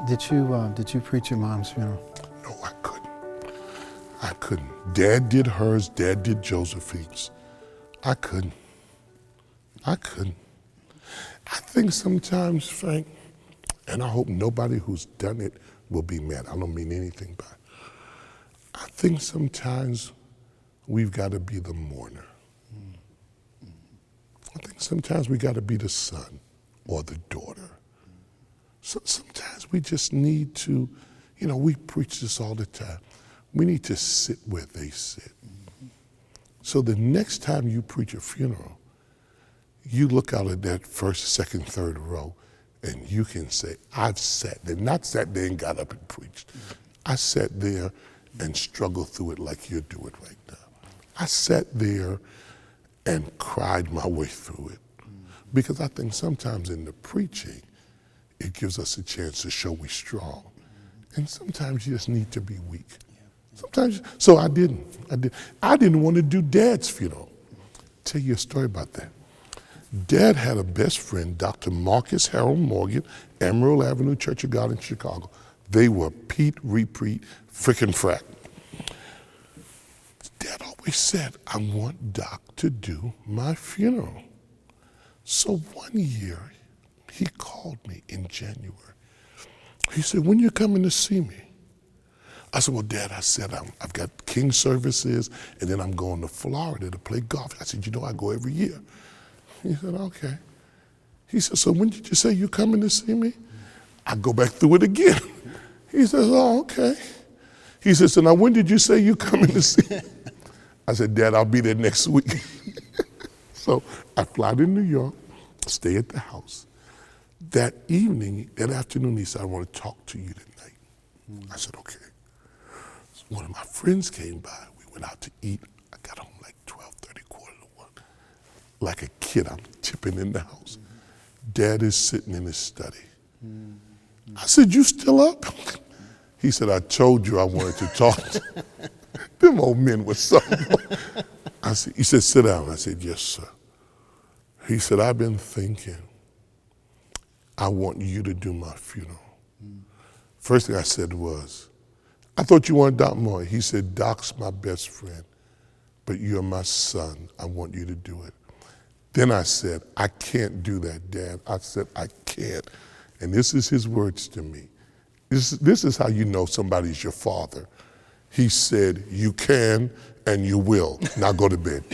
Did you preach your mom's funeral? No, I couldn't. I couldn't. Dad did hers. Dad did Josephine's. I couldn't. I think sometimes, Frank, and I hope nobody who's done it will be mad. I don't mean anything by it. I think sometimes we've got to be the mourner. I think sometimes we got to be the son or the daughter. So sometimes we just need to, we preach this all the time. We need to sit where they sit. So the next time you preach a funeral, you look out at that first, second, third row, and you can say, I've sat there, not sat there and got up and preached. I sat there and struggled through it like you're doing right now. I sat there and cried my way through it. Because I think sometimes in the preaching, it gives us a chance to show we're strong. And sometimes you just need to be weak. Sometimes, so I didn't want to do Dad's funeral. Tell you a story about that. Dad had a best friend, Dr. Marcus Harold Morgan, Emerald Avenue Church of God in Chicago. They were Pete, repeat, frickin' frack. Dad always said, I want Doc to do my funeral. So one year, he called me in January. He said, when you coming to see me? I said, well, Dad, I've got King services, and then I'm going to Florida to play golf. I said, I go every year. He said, okay. He said, so when did you say you coming to see me? I go back through it again. He says, oh, okay. He said, so now when did you say you coming to see me? I said, Dad, I'll be there next week. So I fly to New York, stay at the house. That evening, that afternoon, he said, I want to talk to you tonight. I said, okay. So one of my friends came by. We went out to eat. I got home like 12:30, 1:45. Like a kid, I'm tipping in the house. Dad is sitting in his study. I said, you still up? He said, I told you I wanted to talk to you. Them old men were something. He said, sit down. I said, yes, sir. He said, I've been thinking, I want you to do my funeral. First thing I said was, I thought you wanted Doc Moore. He said, Doc's my best friend, but you're my son. I want you to do it. Then I said, I can't do that, Dad. I said, I can't. And this is his words to me. This is how you know somebody's your father. He said, you can and you will. Now go to bed.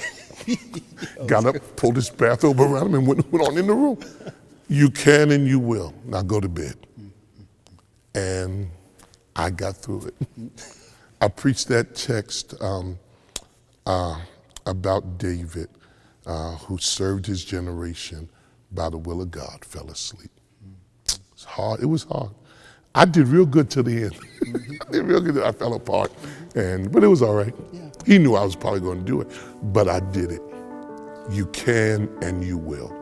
Got up, pulled his bathrobe around him and went on in the room. You can and you will. Now go to bed. And I got through it. I preached that text about David, who served his generation by the will of God, fell asleep. It's hard. It was hard. I did real good till the end. I did real good. I fell apart, but it was all right. He knew I was probably going to do it, but I did it. You can and you will.